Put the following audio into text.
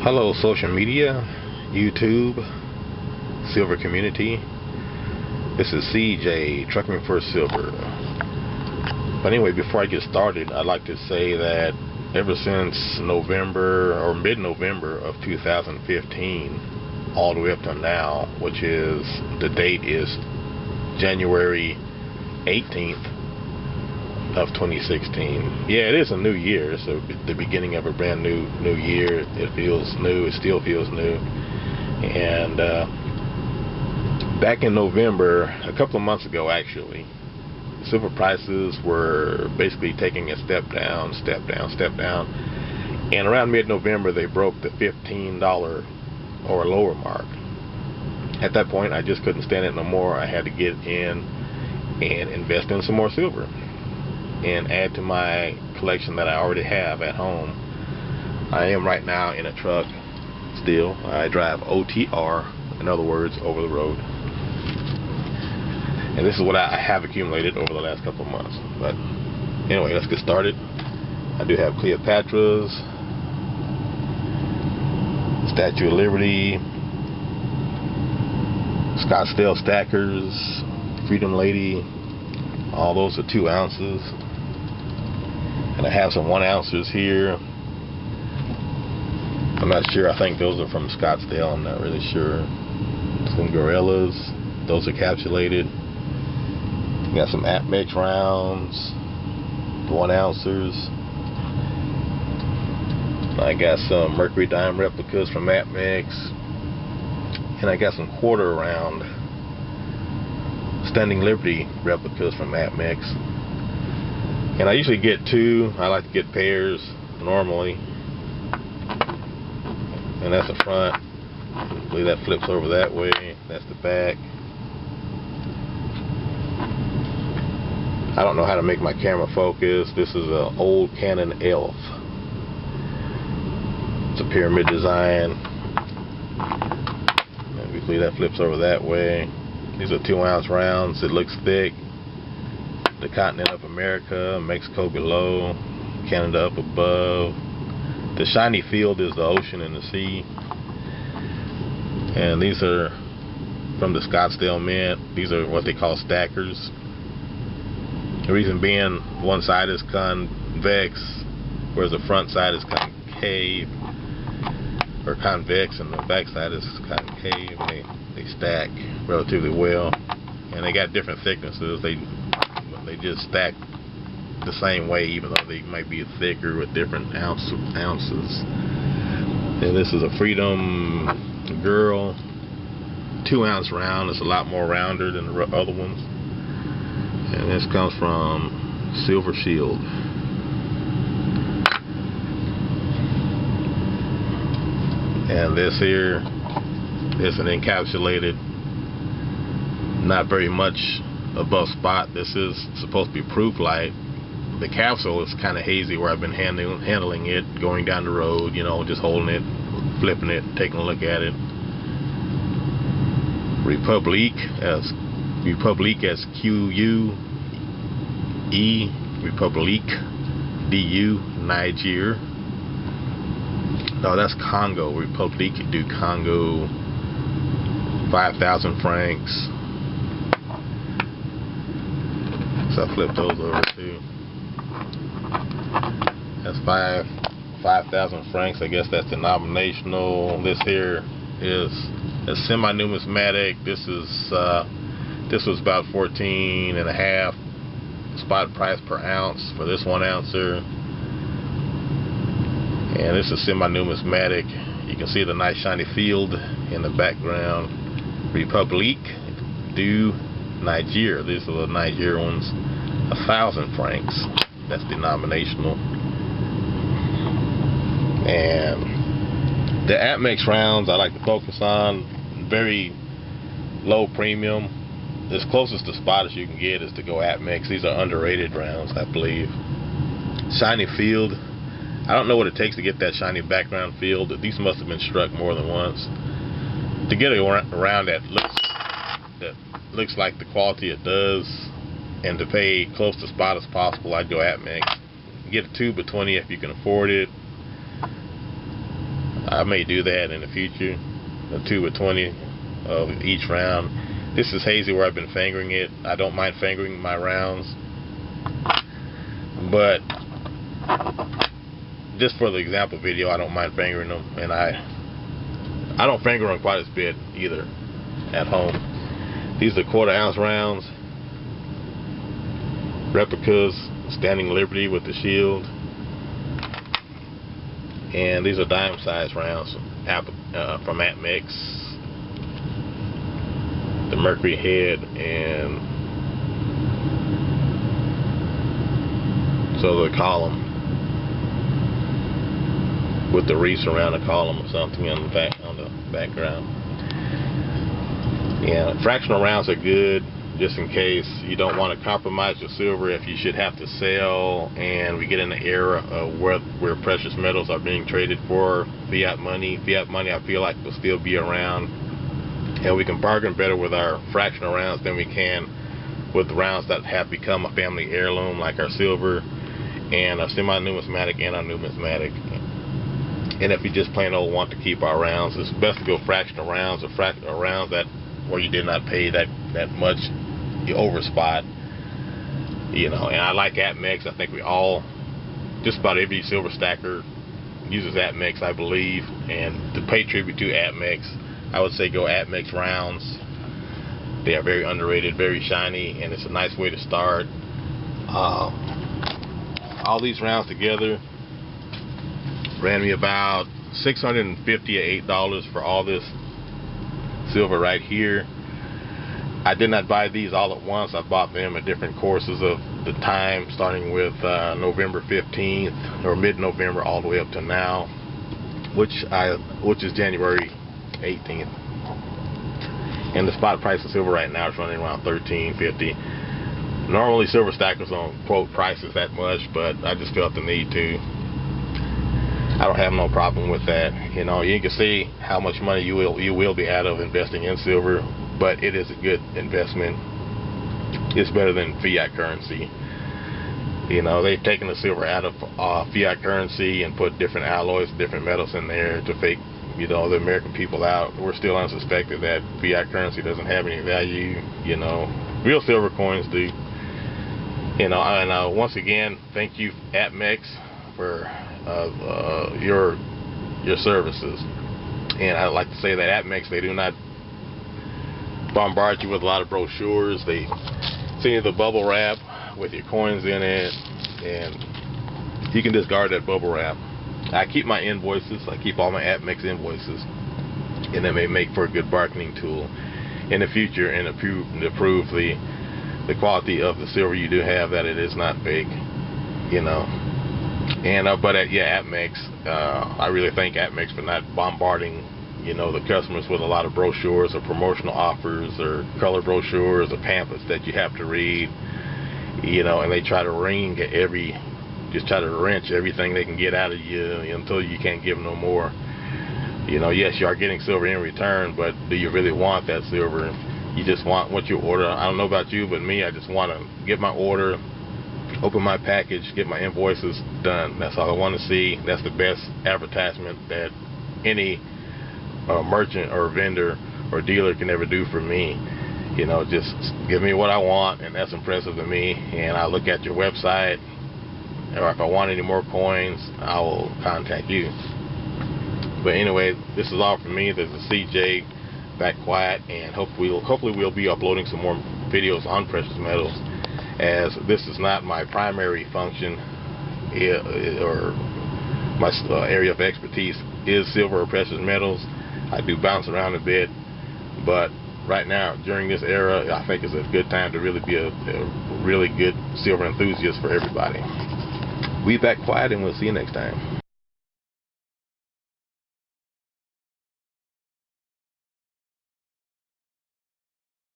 Hello social media, YouTube, silver community. This is CJ, Truckin for Silver. But anyway, before I get started, I'd like to say that ever since November or mid-November of 2015 all the way up to now, which is, the date is January 18th of 2016. Yeah, it is a new year. It's the beginning of a brand new year. It feels new. It still feels new. And back in November, a couple of months ago actually, silver prices were basically taking a step down. And around mid-November, they broke the $15 or lower mark. At that point, I just couldn't stand it no more. I had to get in and invest in some more silver and add to my collection that I already have at home. I am right now in a truck still. I drive OTR, in other words, over the road. And this is what I have accumulated over the last couple of months. But anyway, let's get started. I do have Cleopatra's, Statue of Liberty, Scottsdale Stackers, Freedom Lady. All those are 2 ounces. And I have some 1 ounces here. I'm not sure. I think those are from Scottsdale. I'm not really sure. Some Gorillas. Those are capsulated. Got some APMEX rounds. 1 ounces. I got some Mercury Dime replicas from APMEX. And I got some quarter round Standing Liberty replicas from APMEX. And I usually get 2. I like to get pairs normally. And that's the front. I believe that flips over that way. That's the back. I don't know how to make my camera focus. This is an old Canon ELPH. It's a pyramid design. And we believe that flips over that way. These are 2 ounce rounds. It looks thick. The continent of America, Mexico below, Canada up above. The shiny field is the ocean and the sea. And these are from the Scottsdale Mint. These are what they call stackers. The reason being, one side is convex, whereas the front side is concave, or convex, and the back side is concave. And they stack relatively well, and they got different thicknesses. They just stack the same way, even though they might be thicker with different ounces. And this is a Freedom Girl 2 ounce round. It's a lot more rounder than the other ones. And this comes from Silver Shield. And this here is an encapsulated, not very much above spot. This is supposed to be proof light. The capsule is kind of hazy where I've been handling it, going down the road, you know, just holding it, flipping it, taking a look at it. Republique as Q-U-E, Republique, D-U, Niger. No, that's Congo. Republique du Congo, 5,000 francs. So I flipped those over too. That's 5,000 francs. I guess that's denominational. This here is a semi-numismatic. This was about 14.5 spot price per ounce for this 1 ouncer. And this is semi-numismatic. You can see the nice shiny field in the background. Republique du Niger. These are the Niger ones. 1,000 francs. That's denominational. And the APMEX rounds I like to focus on. Very low premium. As closest to spot as you can get is to go APMEX. These are underrated rounds, I believe. Shiny field. I don't know what it takes to get that shiny background field. These must have been struck more than once. To get a round that looks like the quality it does, and to pay close to spot as possible, I'd go APMEX. Get a tube of 20 if you can afford it. I may do that in the future, a 2 or 20 of each round. This is hazy where I've been fingering it. I don't mind fingering my rounds, but just for the example video, I don't mind fingering them, and I don't finger them quite as bit either at home. These are 1/4 ounce rounds, replicas, Standing Liberty with the shield, and these are dime size rounds from Atmix. The Mercury head, and so the column with the wreaths around the column or something on the background. Yeah, fractional rounds are good just in case you don't want to compromise your silver if you should have to sell, and we get in the era of where precious metals are being traded for fiat money. Fiat money, I feel like, will still be around, and we can bargain better with our fractional rounds than we can with rounds that have become a family heirloom, like our silver and our semi-numismatic and our numismatic. And if you just plain old want to keep our rounds, it's best to go fractional rounds, or rounds that where you did not pay that much, you overspot, you know. And I like Atmix. I think we all, just about every silver stacker uses Atmix, I believe. And to pay tribute to Atmix, I would say go Atmix rounds. They are very underrated, very shiny, and it's a nice way to start. All these rounds together ran me about $658 for all this silver right here. I did not buy these all at once. I bought them at different courses of the time, starting with November 15th or mid-November all the way up to now, which is January 18th. And the spot price of silver right now is running around $13.50. Normally silver stackers don't quote prices that much, but I just felt the need to. I don't have no problem with that. You know, you can see how much money you will be out of investing in silver, but it is a good investment. It's better than fiat currency. You know, they've taken the silver out of fiat currency and put different alloys, different metals in there to fake, you know, the American people out. We're still unsuspected that fiat currency doesn't have any value. You know, real silver coins do. You know, and once again, thank you, Atmix, for your services. And I'd like to say that Atmix, they do not bombard you with a lot of brochures. They send you the bubble wrap with your coins in it, and you can discard that bubble wrap. I keep my invoices. I keep all my Atmix invoices, and that may make for a good bargaining tool in the future, and to prove the quality of the silver you do have, that it is not fake, you know. And but yeah, Atmix, I really thank Atmix for not bombarding, you know, the customers with a lot of brochures or promotional offers or color brochures or pamphlets that you have to read, you know. And they try to wring just try to wrench everything they can get out of you until you can't give them no more. You know, yes, you are getting silver in return, but do you really want that silver? You just want what you order. I don't know about you, but me, I just want to get my order, open my package, get my invoices done. That's all I want to see. That's the best advertisement that any merchant or vendor or dealer can ever do for me. You know, just give me what I want, and that's impressive to me. And I look at your website, or if I want any more coins, I will contact you. But anyway, this is all from me. There's a CJ back quiet, and hopefully we'll be uploading some more videos on precious metals, as this is not my primary function, or my area of expertise is silver or precious metals. I do bounce around a bit, but right now, during this era, I think it's a good time to really be a really good silver enthusiast for everybody. We back quiet, and we'll see you next time.